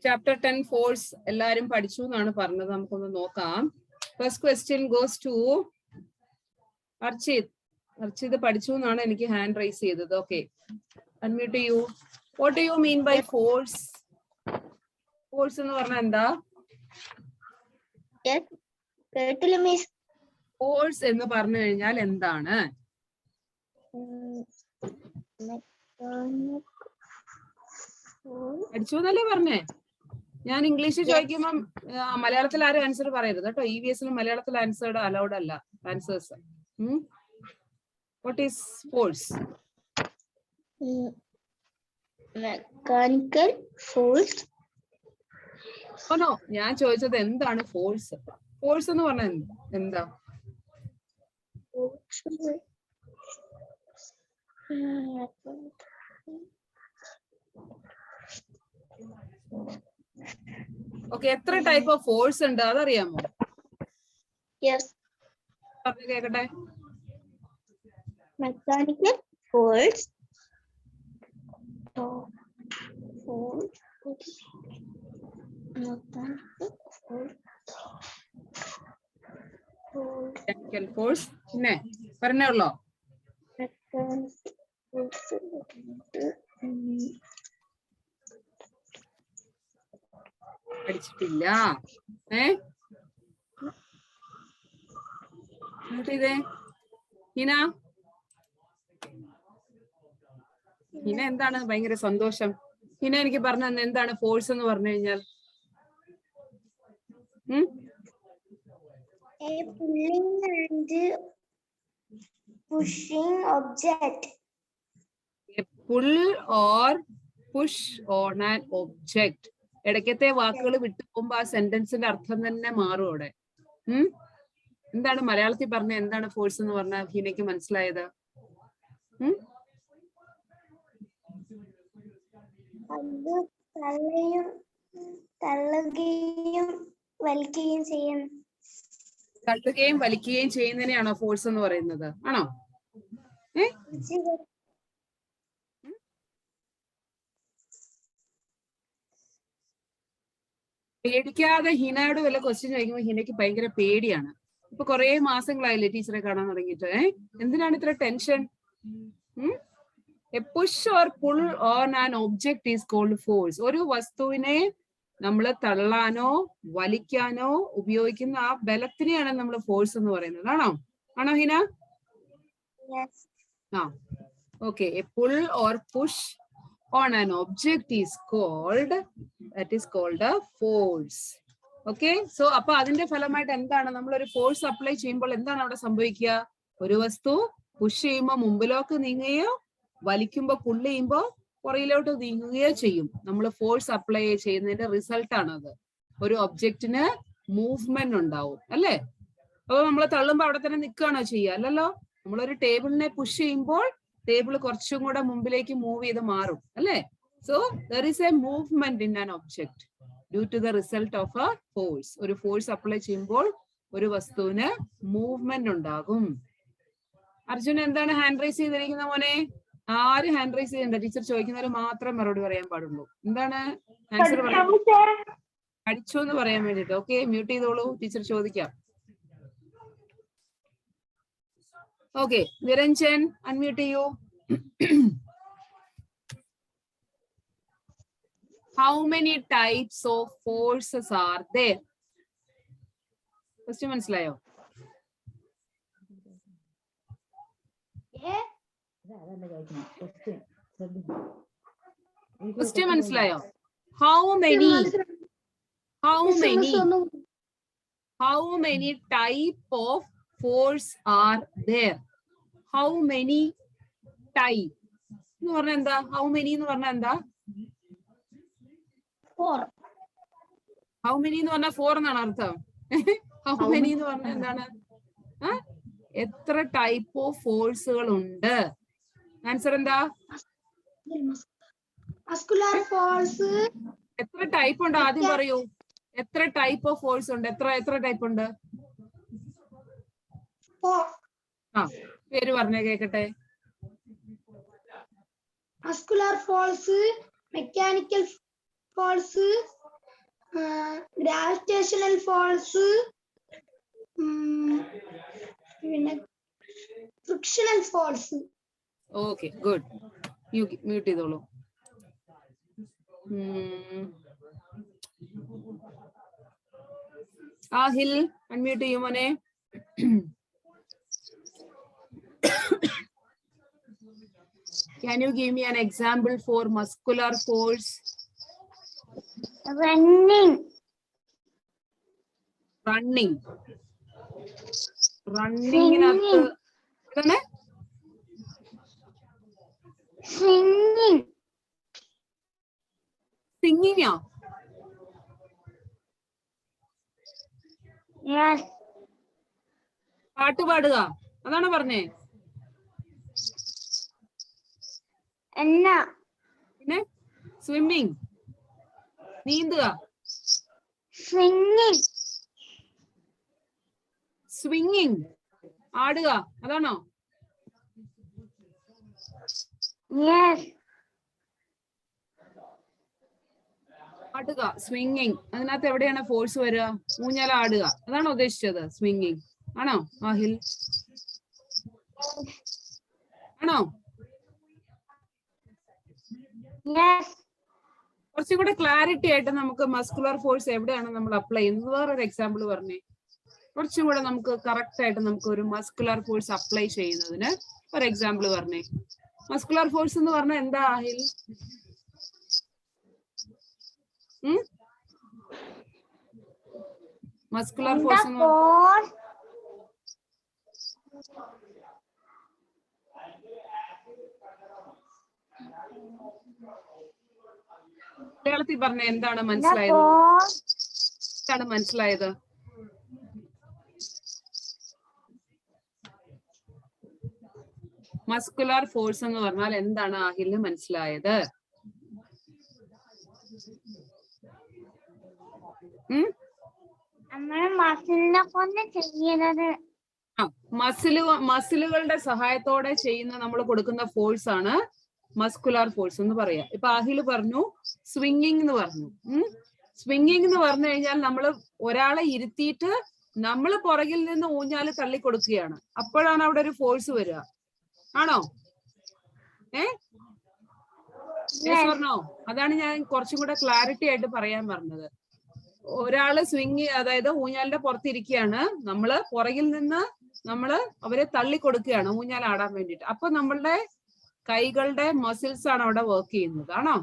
Chapter 10 force എല്ലാരും പഠിച്ചു എന്നാണ് പറഞ്ഞത്. നമുക്കൊന്ന് നോക്കാം. First question goes to Archit. Archit പഠിച്ചു എന്നാണ് എനിക്ക് ഹാൻഡ് റൈസ് ചെയ്തത്. ഓക്കെ, അൺമ്യൂട്ട് ചെയ്യൂ. What do you mean by force? Force എന്ന് പറഞ്ഞാൽ എന്താ? ഫോഴ്സ് എന്ന് പറഞ്ഞു കഴിഞ്ഞാൽ എന്താണ്? പഠിച്ചു എന്നല്ലേ പറഞ്ഞേ? ഞാൻ ഇംഗ്ലീഷിൽ ചോദിക്കുമ്പം മലയാളത്തിൽ ആരും ആൻസർ പറയരുത് കേട്ടോ. EVS മലയാളത്തിൽ ആൻസേർഡ് അലൗഡ് അല്ല answers. What is force? Mechanical force. ഓനോ, ഞാൻ ചോദിച്ചത് എന്താണ് ഫോഴ്സ്? ഫോഴ്സ് എന്ന് പറഞ്ഞാൽ എന്താ? ഓക്കെ, എത്ര ടൈപ്പ് ഓഫ് ഫോഴ്സ് ഉണ്ട് അതറിയാമോ? പറഞ്ഞു കേക്കട്ടെ. മെക്കാനിക്കൽ ഫോഴ്സ്, മെക്കാനിക്കൽ ഫോഴ്സ് പിന്നെ പറഞ്ഞേ ഉള്ളോ? പഠിച്ചിട്ടില്ല. ഇതേ ഹിന, ഹിന എന്താണ് ഭയങ്കര സന്തോഷം? ഹിന എനിക്ക് പറഞ്ഞു തന്നെ എന്താണ് ഫോഴ്സ് എന്ന് പറഞ്ഞു കഴിഞ്ഞാൽ? pulling and pushing object. A pull or push on an object. ഇടയ്ക്കത്തെ വാക്കുകൾ വിട്ടുപോകുമ്പോ ആ സെന്റൻസിന്റെ അർത്ഥം തന്നെ മാറും അവിടെ. എന്താണ് മലയാളത്തിൽ പറഞ്ഞ എന്താണ് ഫോഴ്സ് എന്ന് പറഞ്ഞാൽ ഹിനയ്ക്ക് മനസ്സിലായത്? തള്ളുകയും വലിക്കുകയും ചെയ്യുന്നതിനെയാണോ ഫോഴ്സ് എന്ന് പറയുന്നത്? ആണോ? പേടിക്കാതെ ഹിനയോട് വല്ല ക്വസ്റ്റ്യൻ ചോദിക്കുമ്പോൾ ഹിനയ്ക്ക് ഭയങ്കര പേടിയാണ്. ഇപ്പൊ കുറെ മാസങ്ങളായില്ലേ ടീച്ചറെ കാണാൻ തുടങ്ങിയിട്ട്? എന്തിനാണ് ഇത്ര tension? A push or pull on an object is called force. ഒരു വസ്തുവിനെ നമ്മൾ തള്ളാനോ വലിക്കാനോ ഉപയോഗിക്കുന്ന ആ ബലത്തിനെയാണ് നമ്മൾ ഫോഴ്സ് എന്ന് പറയുന്നത്. ആണോ ഹിന? Okay, a pull or push on an object is called a force. Okay, so അപ്പൊ അതിന്റെ ഫലമായിട്ട് എന്താണ്? നമ്മൾ ഒരു ഫോഴ്സ് അപ്ലൈ ചെയ്യുമ്പോൾ എന്താണ് അവിടെ സംഭവിക്കുക? ഒരു വസ്തു പുഷ് ചെയ്യുമ്പോൾ മുമ്പിലോട്ട് നീങ്ങുകയോ വലിക്കുമ്പോ പുള്ള് ചെയ്യുമ്പോ പുറയിലോട്ട് നീങ്ങുകയോ ചെയ്യും. നമ്മൾ ഫോഴ്സ് അപ്ലൈ ചെയ്യുന്നതിന്റെ റിസൾട്ട് ആണത്. ഒരു ഒബ്ജക്റ്റിന് മൂവ്മെന്റ് ഉണ്ടാവും അല്ലേ? അപ്പൊ നമ്മൾ തള്ളുമ്പോ അവിടെ തന്നെ നിൽക്കുകയാണോ ചെയ്യുക? അല്ലല്ലോ. നമ്മളൊരു ടേബിളിനെ പുഷ് ചെയ്യുമ്പോൾ ടേബിൾ കുറച്ചും കൂടെ മുമ്പിലേക്ക് മൂവ് ചെയ്ത് മാറും അല്ലേ? So there is a movement in an object due to the result of a force. ഒരു ഫോഴ്സ് അപ്ലൈ ചെയ്യുമ്പോൾ ഒരു വസ്തുവിന് മൂവ്മെന്റ് ഉണ്ടാകും. അർജുൻ എന്താണ് ഹാൻഡ് റൈസ് ചെയ്തിരിക്കുന്ന മോനെ? ആരും ഹാൻഡ് റൈസ് ചെയ്യണ്ട. ടീച്ചർ ചോദിക്കുന്നവർ മാത്രം മറുപടി പറയാൻ പാടുള്ളൂ. എന്താണ് ആൻസർ പറയുന്നത്? പഠിച്ചു എന്ന് പറയാൻ വേണ്ടിട്ട്. ഓക്കെ, മ്യൂട്ട് ചെയ്തോളൂ, ടീച്ചർ ചോദിക്കാം. Okay, Niranjan, unmute you. How many types of forces are there? Question മനസ്സിലായോ? Question മനസ്സിലായോ? How many type of force are there? How many type എന്ന് പറഞ്ഞാൽ എന്താ? How many എന്ന് പറഞ്ഞാൽ എന്താ? 4. How many എന്ന് പറഞ്ഞാൽ 4 എന്നാണ് അർത്ഥം. How many എന്ന് പറഞ്ഞാൽ എന്താണ്? എത്ര ടൈപ്പ് ഓഫ് ഫോഴ്സുകൾ ഉണ്ട്? ആൻസർ എന്താ? Muscular force. എത്ര ടൈപ്പ് ഉണ്ട് ആദ്യം പറയൂ. എത്ര ടൈപ്പ് ഓഫ് ഫോഴ്സ് ഉണ്ട്? എത്ര ടൈപ്പ് ഉണ്ട്? പേര് പറഞ്ഞേ കേക്കട്ടെ. muscular force, mechanical force, gravitational force, frictional force. Okay, good. You mute ചെയ്തോളൂ. Ahil, unmute you മോനെ. Can you give me an example for muscular force? Running. Running. Running-നകത്ത് എന്താണ്? Singing. Singing-ആ? Yes. പാട്ട് പാടുക അതാണോ പറഞ്ഞേ? അല്ല. പിന്നെ സ്വിമ്മിങ്, നീന്തുക. Swinging. സ്വിങ്ങിങ്, ആടുക അതാണോ? Yes. ആടുക, സ്വിങ്ങിങ്. അതിനകത്ത് എവിടെയാണ് ഫോഴ്സ് വരിക? ഊഞ്ഞാൽ ആടുക അതാണോ ഉദ്ദേശിച്ചത്? സ്വിങ്ങിങ് ആണോ ആഹിൽ? ആണോ? Yes. കുറച്ചും കൂടെ ക്ലാരിറ്റി ആയിട്ട് നമുക്ക് മസ്കുലർ ഫോഴ്സ് എവിടെയാണ് നമ്മൾ അപ്ലൈ ചെയ്യുന്നത് വേറൊരു എക്സാമ്പിൾ പറഞ്ഞേ. കുറച്ചും കൂടെ നമുക്ക് കറക്റ്റ് ആയിട്ട് നമുക്ക് ഒരു മസ്കുലർ ഫോഴ്സ് അപ്ലൈ ചെയ്യുന്നതിന് ഒരു എക്സാമ്പിൾ പറഞ്ഞേ. മസ്കുലർ ഫോഴ്സ് എന്ന് പറഞ്ഞാൽ എന്താ ആഹിൽ? മസ്കുലർ ഫോഴ്സ് മലയാളത്തിൽ പറഞ്ഞ എന്താണ് മനസ്സിലായത്? എന്താണ് മനസ്സിലായത്? മസ്കുലർ ഫോഴ്സ് എന്ന് പറഞ്ഞാൽ എന്താണ് ആഹിലിന് മനസ്സിലായത്? മസിലുകളുടെ സഹായത്തോടെ ചെയ്യുന്ന നമ്മൾ കൊടുക്കുന്ന ഫോഴ്സ് ആണ് മസ്കുലർ ഫോഴ്സ് എന്ന് പറയാ. ഇപ്പൊ ആഹിൽ പറഞ്ഞു സ്വിങ്ങിങ് എന്ന് പറഞ്ഞു. സ്വിങ്ങിങ് എന്ന് പറഞ്ഞു കഴിഞ്ഞാൽ നമ്മൾ ഒരാളെ ഇരുത്തിയിട്ട് നമ്മൾ പുറകിൽ നിന്ന് ഊഞ്ഞാല് തള്ളി കൊടുക്കുകയാണ്. അപ്പോഴാണ് അവിടെ ഒരു ഫോഴ്സ് വരിക. ആണോ? പറഞ്ഞോ? അതാണ് ഞാൻ കുറച്ചും കൂടെ ക്ലാരിറ്റി ആയിട്ട് പറയാൻ പറഞ്ഞത്. ഒരാള് സ്വിങ്, അതായത് ഊഞ്ഞാലിന്റെ പുറത്തിരിക്കുകയാണ്, നമ്മള് പുറകിൽ നിന്ന് അവരെ തള്ളി കൊടുക്കുകയാണ് ഊഞ്ഞാൽ ആടാൻ വേണ്ടിട്ട്. അപ്പൊ നമ്മളുടെ കൈകളുടെ മസിൽസ് ആണ് അവിടെ വർക്ക് ചെയ്യുന്നത്. ആണോ?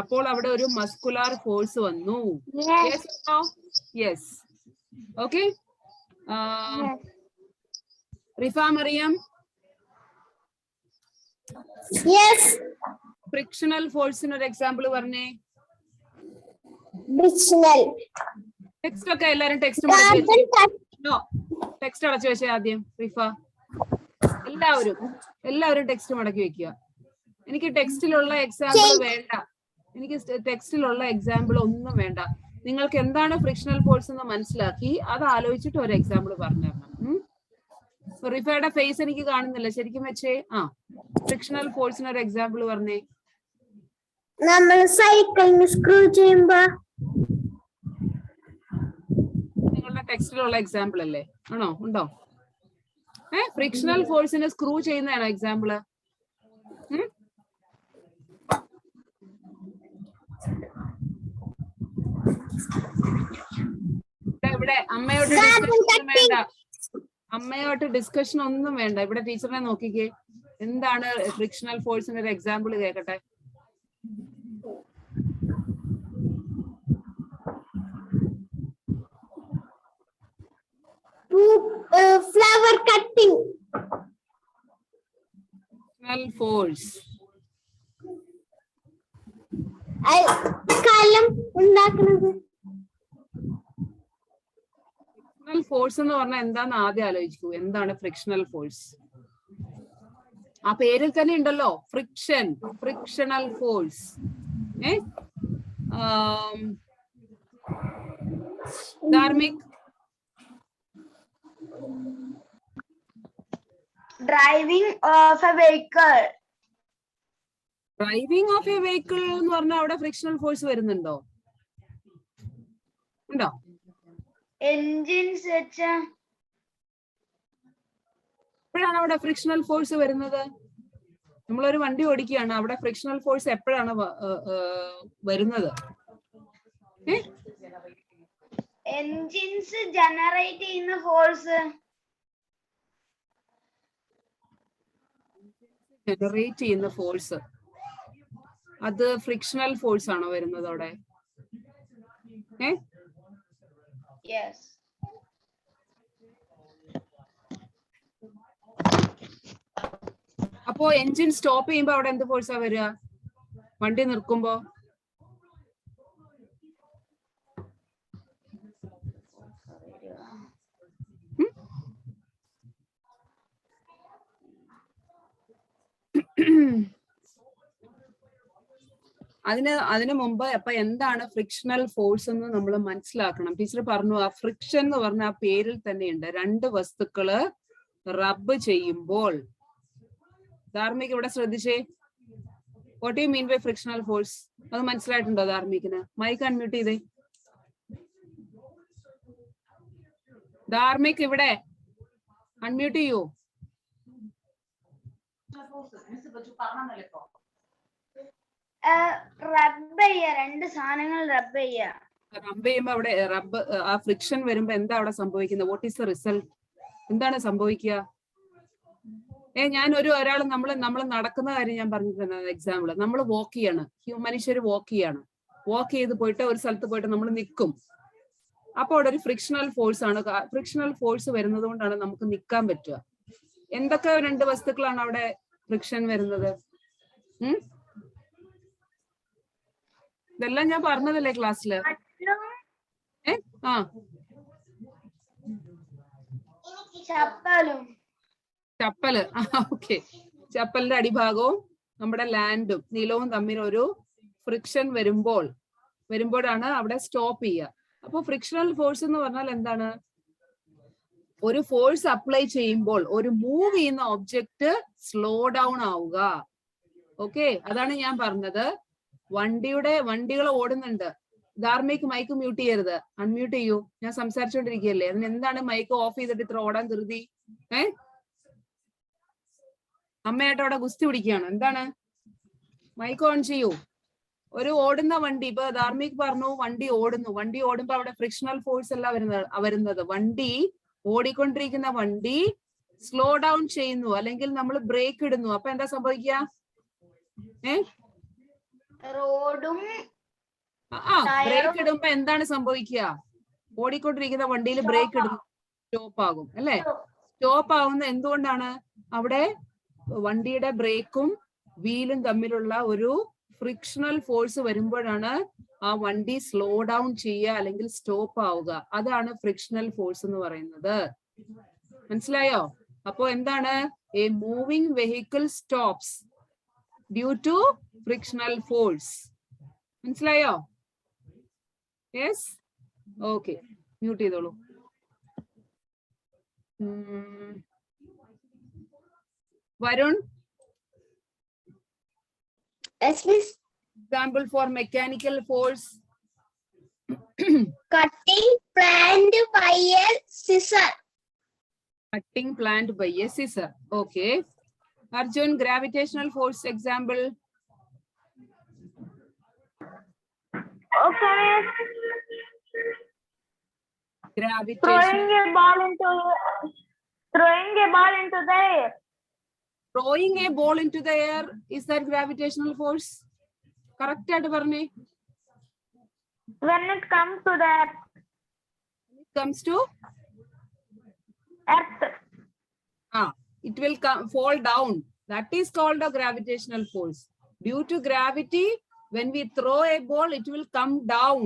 അപ്പോൾ അവിടെ ഒരു മസ്കുലർ ഫോഴ്സ് വന്നു. Yes. Okay. Rifa Mariam, frictional ഫോഴ്സിന് ഒരു എക്സാമ്പിൾ പറഞ്ഞേ. ടെക്സ്റ്റ് ഒക്കെ എല്ലാരും ടെക്സ്റ്റ് അടച്ചു വെച്ചേ ആദ്യം. റിഫ, എല്ലാവരും ടെക്സ്റ്റ് മടക്കി വെക്കുക. എനിക്ക് ടെക്സ്റ്റിലുള്ള എക്സാമ്പിൾ വേണ്ട. എനിക്ക് ടെക്സ്റ്റിലുള്ള എക്സാമ്പിൾ ഒന്നും വേണ്ട. നിങ്ങൾക്ക് എന്താണ് ഫ്രിക്ഷണൽ ഫോഴ്സ് എന്ന് മനസ്സിലാക്കി അത് ആലോചിച്ചിട്ട് ഒരു എക്സാമ്പിൾ പറഞ്ഞു തരണം. റിഫയുടെ ഫേസ് എനിക്ക് കാണുന്നില്ല, ശരിക്കും വെച്ചേ. ഫ്രിക്ഷണൽ ഫോഴ്സിന് ഒരു എക്സാമ്പിൾ പറഞ്ഞേ. നമ്മൾ സൈക്കിളിന് സ്ക്രൂ ചെയ്യുമ്പോ. നിങ്ങളുടെ ടെക്സ്റ്റിലുള്ള എക്സാമ്പിൾ അല്ലേ? ആണോ? ഉണ്ടോ? ഫ്രിക്ഷണൽ ഫോഴ്സിന് സ്ക്രൂ ചെയ്യുന്നതാണോ എക്സാമ്പിള്? ഇവിടെ അമ്മയോട്ട് ഡിസ്കഷൻ വേണ്ട. അമ്മയോട്ട് ഡിസ്കഷൻ ഒന്നും വേണ്ട. ഇവിടെ ടീച്ചറിനെ നോക്കിക്കേ. എന്താണ് ഫ്രിക്ഷണൽ ഫോഴ്സിന് ഒരു എക്സാമ്പിൾ കേൾക്കട്ടെ. Flower cutting. ഫോഴ്സ് കലം ഉണ്ടാക്കുന്നത്. ഫ്രിക്ഷണൽ ഫോഴ്സ് എന്ന് പറഞ്ഞാൽ എന്താന്ന് ആദ്യം ആലോചിക്കൂ. എന്താണ് ഫ്രിക്ഷണൽ ഫോഴ്സ്? ആ പേരിൽ തന്നെ ഉണ്ടല്ലോ, friction, frictional force. Dharmik, driving of a vehicle. Driving of a vehicle എന്ന് പറഞ്ഞാൽ അവിടെ ഫ്രിക്ഷണൽ ഫോഴ്സ് വരുന്നുണ്ടോ? ഉണ്ടോ? എൻജിൻസ് വെച്ചാ എപ്പോഴാണ് അവിടെ ഫ്രിക്ഷണൽ ഫോഴ്സ് വരുന്നത്? നമ്മളൊരു വണ്ടി ഓടിക്കുകയാണ്, അവിടെ ഫ്രിക്ഷണൽ ഫോഴ്സ് എപ്പോഴാണ് വരുന്നത്? എൻജിൻസ് ജനറേറ്റ് ചെയ്യുന്ന ഫോഴ്സ്. ജനറേറ്റ് ചെയ്യുന്ന ഫോഴ്സ് അത് ഫ്രിക്ഷണൽ ഫോഴ്സ് ആണോ വരുന്നത് അവിടെ? യെസ്. അപ്പോ എൻജിൻ സ്റ്റോപ്പ് ചെയ്യുമ്പോ അവിടെ എന്ത് ഫോഴ്സാ വരിക? വണ്ടി നിർക്കുമ്പോ അതിനു മുമ്പ് അപ്പൊ എന്താണ് ഫ്രിക്ഷണൽ ഫോഴ്സ് എന്ന് നമ്മൾ മനസ്സിലാക്കണം. ടീച്ചർ പറഞ്ഞു ആ ഫ്രിക്ഷൻ എന്ന് പറഞ്ഞ ആ പേരിൽ തന്നെയുണ്ട്. രണ്ട് വസ്തുക്കള് റബ്ബ് ചെയ്യുമ്പോൾ. ധാർമ്മിക് ഇവിടെ ശ്രദ്ധിച്ചേ. What you mean by frictional force? അത് മനസ്സിലായിട്ടുണ്ടോ ധാർമ്മികിന്? മൈക്ക് അൺമ്യൂട്ട് ചെയ്തേ. ധാർമ്മിക് ഇവിടെ അൺമ്യൂട്ട് ചെയ്യൂ. രണ്ട് സാധനങ്ങൾ റബ്ബ് ചെയ്യുമ്പോ അവിടെ റബ്ബ് ആ ഫ്രിക്ഷൻ വരുമ്പോ എന്താ അവിടെ സംഭവിക്കുന്നത്? What is the result? എന്താണ് സംഭവിക്കുക? ഞാൻ ഒരാൾ നമ്മൾ നടക്കുന്ന കാര്യം ഞാൻ പറഞ്ഞിട്ടുണ്ട്. എക്സാമ്പിൾ, നമ്മൾ വാക്ക് ചെയ്യാണ്, മനുഷ്യര് വാക്ക് ചെയ്യാണ്. വാക്ക് ചെയ്ത് പോയിട്ട് ഒരു സ്ഥലത്ത് പോയിട്ട് നമ്മൾ നിൽക്കും. അപ്പൊ അവിടെ ഒരു ഫ്രിക്ഷണൽ ഫോഴ്സ് ആണ്. ഫ്രിക്ഷണൽ ഫോഴ്സ് വരുന്നത് കൊണ്ടാണ് നമുക്ക് നിൽക്കാൻ പറ്റുക. എന്തൊക്കെ രണ്ട് വസ്തുക്കളാണ് അവിടെ ഫ്രിക്ഷൻ വരുന്നത്? ഇതെല്ലാം ഞാൻ പറഞ്ഞതല്ലേ ക്ലാസ്സില്? ചപ്പല്. ഓക്കെ. ചപ്പലിന്റെ അടിഭാഗവും നമ്മുടെ ലാൻഡും നിലവും തമ്മിൽ ഒരു ഫ്രിക്ഷൻ വരുമ്പോഴാണ് അവിടെ സ്റ്റോപ്പ് ചെയ്യുക. അപ്പൊ ഫ്രിക്ഷണൽ ഫോഴ്സ് എന്ന് പറഞ്ഞാൽ എന്താണ്? ഒരു ഫോഴ്സ് അപ്ലൈ ചെയ്യുമ്പോൾ ഒരു മൂവ് ചെയ്യുന്ന ഒബ്ജക്റ്റ് സ്ലോ ഡൗൺ ആവുക. ഓക്കെ, അതാണ് ഞാൻ പറഞ്ഞത്. വണ്ടികൾ ഓടുന്നുണ്ട്. ധാർമ്മിക് മൈക്ക് മ്യൂട്ട് ചെയ്യരുത്, അൺമ്യൂട്ട് ചെയ്യൂ. ഞാൻ സംസാരിച്ചോണ്ടിരിക്കുകയല്ലേ. അതിന് എന്താണ് മൈക്ക് ഓഫ് ചെയ്തിട്ട് ഇത്ര ഓടാൻ ധൃതി? അമ്മയായിട്ട് അവിടെ ഗുസ്തി പിടിക്കുകയാണ്. എന്താണ്? മൈക്ക് ഓൺ ചെയ്യൂ. ഒരു ഓടുന്ന വണ്ടി, ഇപ്പൊ ധാർമ്മിക് പറഞ്ഞു വണ്ടി ഓടുമ്പോ അവിടെ ഫ്രിക്ഷണൽ ഫോഴ്സ് അല്ല വരുന്നത്. വണ്ടി ഓടിക്കൊണ്ടിരിക്കുന്ന വണ്ടി സ്ലോ ഡൗൺ ചെയ്യുന്നു, അല്ലെങ്കിൽ നമ്മൾ ബ്രേക്ക് ഇടുന്നു. അപ്പൊ എന്താ സംഭവിക്കുക? ബ്രേക്ക് ഇടുമ്പോ എന്താണ് സംഭവിക്കുക? ഓടിക്കൊണ്ടിരിക്കുന്ന വണ്ടിയിൽ ബ്രേക്ക് ഇടുന്നു, സ്റ്റോപ്പ് ആകും അല്ലെ? സ്റ്റോപ്പ് ആവുന്ന എന്തുകൊണ്ടാണ്? അവിടെ വണ്ടിയുടെ ബ്രേക്കും വീലും തമ്മിലുള്ള ഒരു ഫ്രിക്ഷണൽ ഫോഴ്സ് വരുമ്പോഴാണ് ആ വണ്ടി സ്ലോ ഡൗൺ ചെയ്യുക അല്ലെങ്കിൽ സ്റ്റോപ്പ് ആവുക. അതാണ് ഫ്രിക്ഷണൽ ഫോഴ്സ് എന്ന് പറയുന്നത്. മനസ്സിലായോ? അപ്പോ എന്താണ്? A moving vehicle stops due to frictional force. മനസ്സിലായോ? Yes, okay. മ്യൂട്ട് ചെയ്തോളൂ. Varun, example for mechanical force. Cutting plant by a scissor. Cutting plant by a scissor. Okay. Arjun, gravitational force example. Okay. Gravitation. Throwing a ball into the air. Throwing a ball into the air, is that gravitational force? Correct ആയിട്ട് പറഞ്ഞേ. When it comes to the earth. It comes to earth. It will fall down. That is called a gravitational force. Due to gravity, when we throw a ball, it will come down.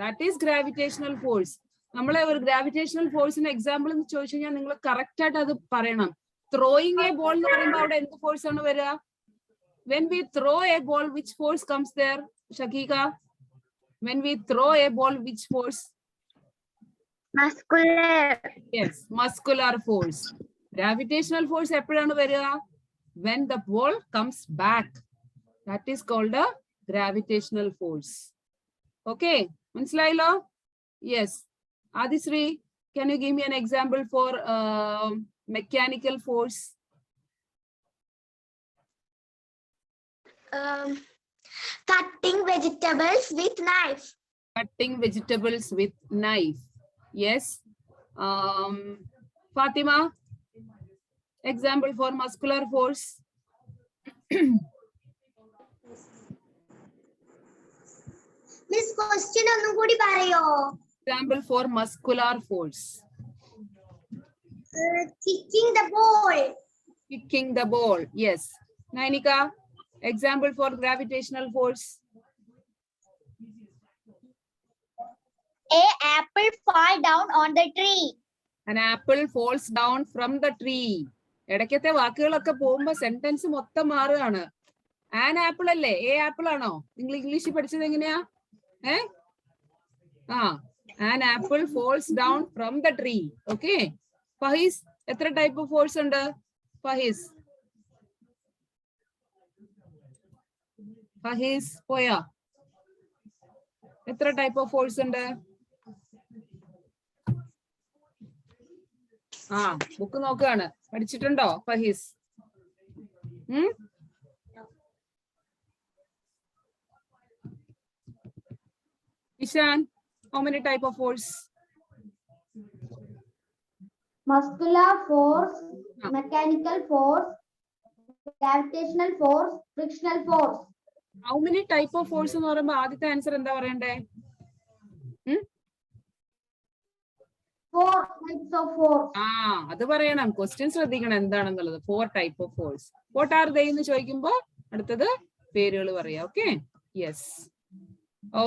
That is gravitational force. നമ്മളെ ഒരു gravitational ഫോഴ്സിന് example എന്ന് ചോദിച്ചു കഴിഞ്ഞാൽ നിങ്ങൾ correct ആയിട്ട് അത് പറയണം. Throwing A ball എന്ന് പറയുമ്പോൾ അവിടെ എന്ത് ഫോഴ്സ് ആണ് വരിക? When we throw a ball, which force comes there, Shakika? When we throw a ball, which force? Muscular. Yes, muscular force. Gravitational force എപ്പോഴാണ് വരിക? When the ball comes back. That is called a gravitational force. Okay, മനസ്സിലായല്ലോ? Yes. Adisri, can you give me an example for mechanical force? Cutting vegetables with knife. Cutting vegetables with knife. Yes. Fatima, example for muscular force. Miss, question ഒന്നും കൂടി പറയോ? Example for muscular force. Kicking the ball. Kicking the ball. Yes. Nainika, example for gravitational force. A apple fall down on the tree. An apple falls down from the tree. ഇടയ്ക്കത്തെ വാക്കുകളൊക്കെ പോകുമ്പോ sentence മൊത്തം മാറുകയാണ്. An apple അല്ലേ? A apple ആണോ? നിങ്ങൾ ഇംഗ്ലീഷിൽ പഠിച്ചത് എങ്ങനെയാ? An apple falls down from the tree. Okay. Fahees, എത്ര ടൈപ്പ് ഓഫ് ഫോഴ്സ് ഉണ്ട്? ഫഹീസ് പോയാ? എത്ര ടൈപ്പ് ഓഫ് ഫോഴ്സ് ഉണ്ട്? ബുക്ക് നോക്കുകയാണ്. പഠിച്ചിട്ടുണ്ടോ ഫഹീസ്? Ishan, how many type of force? Muscular force, mechanical force, gravitational force, frictional force. How many type of force എന്ന് പറയുമ്പോ ആദ്യത്തെ ആൻസർ എന്താ പറയണ്ടേ? 4 types of force. അത് പറയണം. ക്വസ്റ്റ്യൻ ശ്രദ്ധിക്കണം എന്താണെന്നുള്ളത്. 4 type of force. What are they എന്ന് ചോദിക്കുമ്പോ അടുത്തത് പേരുകൾ പറയാം. ഓക്കെ. യെസ്.